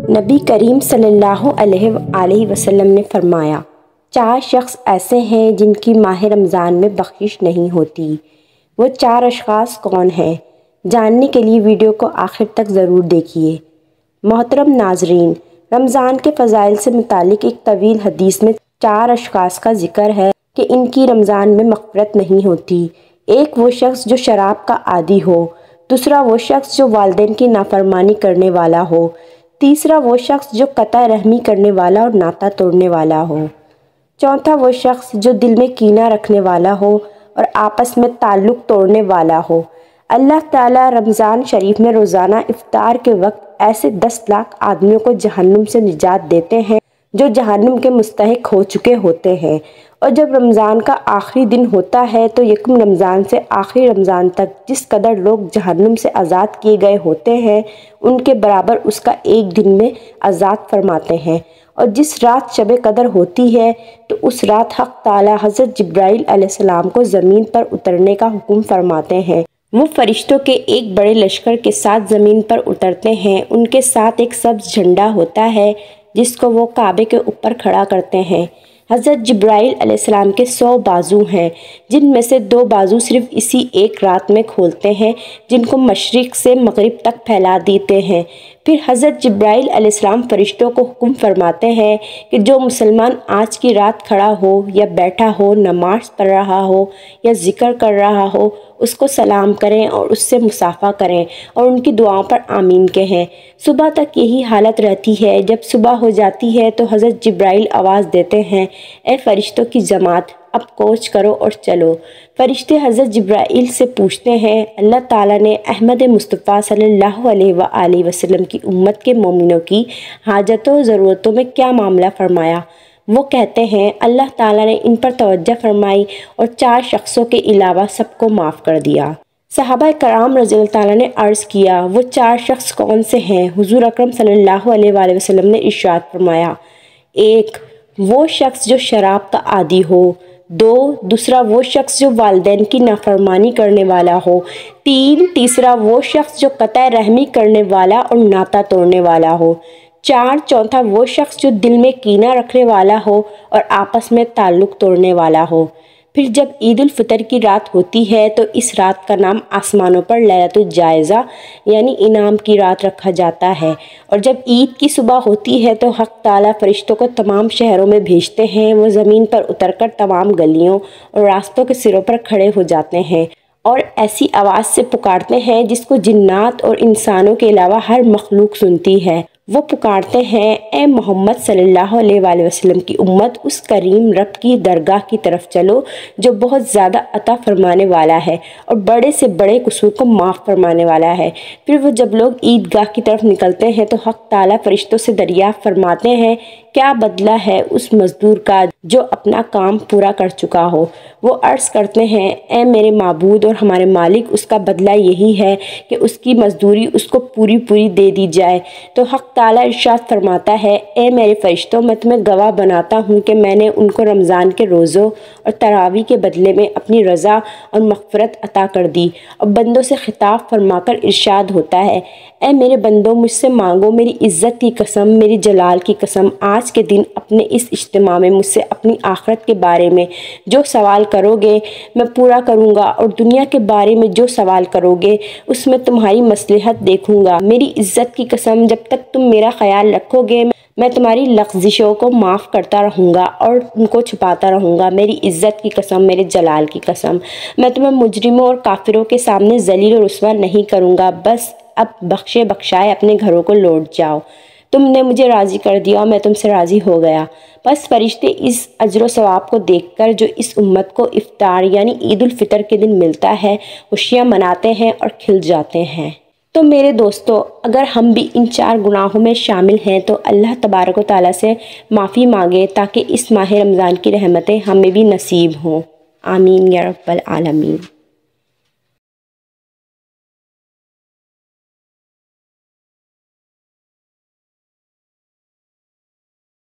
نبی کریم صلی اللہ علیہ وسلم نے فرمایا، 4 شخص ایسے ہیں جن کی ماہ رمضان میں بخشش نہیں ہوتی۔ وہ 4 اشخاص کون ہیں؟ جاننے کے لیے ویڈیو کو آخر تک ضرور دیکھیے۔ محترم ناظرین، رمضان کے فضائل سے متعلق ایک طویل حدیث میں 4 اشخاص کا ذکر ہے کہ ان کی رمضان میں مغفرت نہیں ہوتی۔ ایک وہ شخص جو شراب کا عادی ہو، دوسرا وہ شخص جو والدین کی نافرمانی کرنے والا ہو، تیسرا وہ شخص جو قطع رحمی کرنے والا اور ناطہ توڑنے والا ہو، چوتھا وہ شخص جو دل میں کینہ رکھنے والا ہو اور آپس میں تعلق توڑنے والا ہو۔ اللہ تعالیٰ رمضان شریف میں روزانہ افطار کے وقت ایسے 10 لاکھ آدمیوں کو جہنم سے نجات دیتے ہیں جو جہنم کے مستحق ہو چکے ہوتے ہیں، اور جب رمضان کا آخری دن ہوتا ہے تو یکم رمضان سے آخری رمضان تک جس قدر لوگ جہنم سے آزاد کیے گئے ہوتے ہیں ان کے برابر اس کا ایک دن میں آزاد فرماتے ہیں۔ اور جس رات شب قدر ہوتی ہے تو اس رات حق تعالیٰ حضرت جبرائیل علیہ السلام کو زمین پر اترنے کا حکم فرماتے ہیں۔ وہ فرشتوں کے ایک بڑے لشکر کے ساتھ زمین پر اترتے ہیں۔ ان کے ساتھ ایک سبز جھنڈا ہوتا ہے جس کو وہ کعبے کے اوپر کھڑا کرتے ہیں۔ حضرت جبرائیل علیہ السلام کے 100 بازو ہیں، جن میں سے 2 بازو صرف اسی ایک رات میں کھولتے ہیں، جن کو مشرق سے مغرب تک پھیلا دیتے ہیں۔ پھر حضرت جبرائیل علیہ السلام فرشتوں کو حکم فرماتے ہیں کہ جو مسلمان آج کی رات کھڑا ہو یا بیٹھا ہو، نماز پڑھ رہا ہو یا ذکر کر رہا ہو، اس کو سلام کریں اور اس سے مصافحہ کریں اور ان کی دعاؤں پر آمین کہیں۔ صبح تک یہی حالت رہتی ہے۔ جب صبح ہو جاتی ہے تو حضرت جبرائیل آواز دیتے ہیں، اے فرشتوں کی جماعت، اب کوچ کرو اور چلو۔ فرشتے حضرت جبرائیل سے پوچھتے ہیں، اللہ تعالیٰ نے احمد مصطفیٰ صلی اللہ علیہ وسلم کی امت کے مومنوں کی حاجتوں و ضرورتوں میں کیا معاملہ فرمایا؟ وہ کہتے ہیں، اللہ تعالیٰ نے ان پر توجہ فرمائی اور 4 شخصوں کے علاوہ سب کو معاف کر دیا۔ صحابہ کرام رضی اللہ تعالیٰ نے عرض کیا، وہ 4 شخص کون سے ہیں؟ حضور اکرم صلی اللہ علیہ وسلم نے ارشاد فرمایا، 1 وہ شخص جو شراب کا عادی ہو، 2 دوسرا وہ شخص جو والدین کی نافرمانی کرنے والا ہو، 3 تیسرا وہ شخص جو قطع رحمی کرنے والا اور ناطہ توڑنے والا ہو، 4 چوتھا وہ شخص جو دل میں کینہ رکھنے والا ہو اور آپس میں تعلق توڑنے والا ہو۔ پھر جب عید الفطر کی رات ہوتی ہے تو اس رات کا نام آسمانوں پر لیلۃ الجائزہ یعنی انعام کی رات رکھا جاتا ہے، اور جب عید کی صبح ہوتی ہے تو حق تعالیٰ فرشتوں کو تمام شہروں میں بھیجتے ہیں۔ وہ زمین پر اتر کر تمام گلیوں اور راستوں کے سروں پر کھڑے ہو جاتے ہیں اور ایسی آواز سے پکارتے ہیں جس کو جنات اور انسانوں کے علاوہ ہر مخلوق سنتی ہے۔ وہ پکارتے ہیں، اے محمد صلی اللہ علیہ وسلم کی امت، اس کریم رب کی درگاہ کی طرف چلو جو بہت زیادہ عطا فرمانے والا ہے اور بڑے سے بڑے قصور کو معاف فرمانے والا ہے۔ پھر وہ جب لوگ عیدگاہ کی طرف نکلتے ہیں تو حق تعالیٰ فرشتوں سے دریافت فرماتے ہیں، کیا بدلہ ہے اس مزدور کا جو اپنا کام پورا کر چکا ہو؟ وہ عرض کرتے ہیں، اے میرے معبود اور ہمارے مالک، اس کا بدلہ یہی ہے کہ اس کی مزدوری اس کو پوری دے دی جائے۔ تو حق تعالیٰ ارشاد فرماتا ہے، اے میرے فرشتوں، میں تمہیں گواہ بناتا ہوں کہ میں نے ان کو رمضان کے روزوں اور تراویح کے بدلے میں اپنی رضا اور مغفرت عطا کر دی۔ اور بندوں سے خطاب فرما کر ارشاد ہوتا ہے، اے میرے بندوں، مجھ سے مانگو، میری عزت کی قسم، میری جلال کی قسم، آج کے دن اپنے اس اجتماع میں مجھ سے اپنی آخرت کے بارے میں جو سوال کرو گے میں پورا کروں گا، اور دنیا کے بارے میں جو سوال کرو گے اس میں تمہاری مصلحت دیکھوں گا۔ میری عزت کی قسم، جب تک تم میرا خیال رکھو گے میں تمہاری لغزشوں کو معاف کرتا رہوں گا اور ان کو چھپاتا رہوں گا۔ میری عزت کی قسم، میرے جلال کی قسم، میں تمہیں مجرموں اور کافروں کے سامنے ذلیل و رسوا نہیں کروں گا۔ بس اب بخشے بخشائے اپنے گھروں کو لوٹ جاؤ، تم نے مجھے راضی کر دیا اور میں تم سے راضی ہو گیا۔ بس فرشتے اس اجر و ثواب کو دیکھ کر جو اس امت کو افطار یعنی عید الفطر کے دن ملتا ہے خوشیاں مناتے ہیں اور کھل جاتے ہیں۔ تو میرے دوستو، اگر ہم بھی ان 4 گناہوں میں شامل ہیں تو اللہ تبارک و تعالیٰ سے معافی مانگے تاکہ اس ماہ رمضان کی رحمتیں ہمیں بھی نصیب ہوں۔ آمین یا رب العالمین۔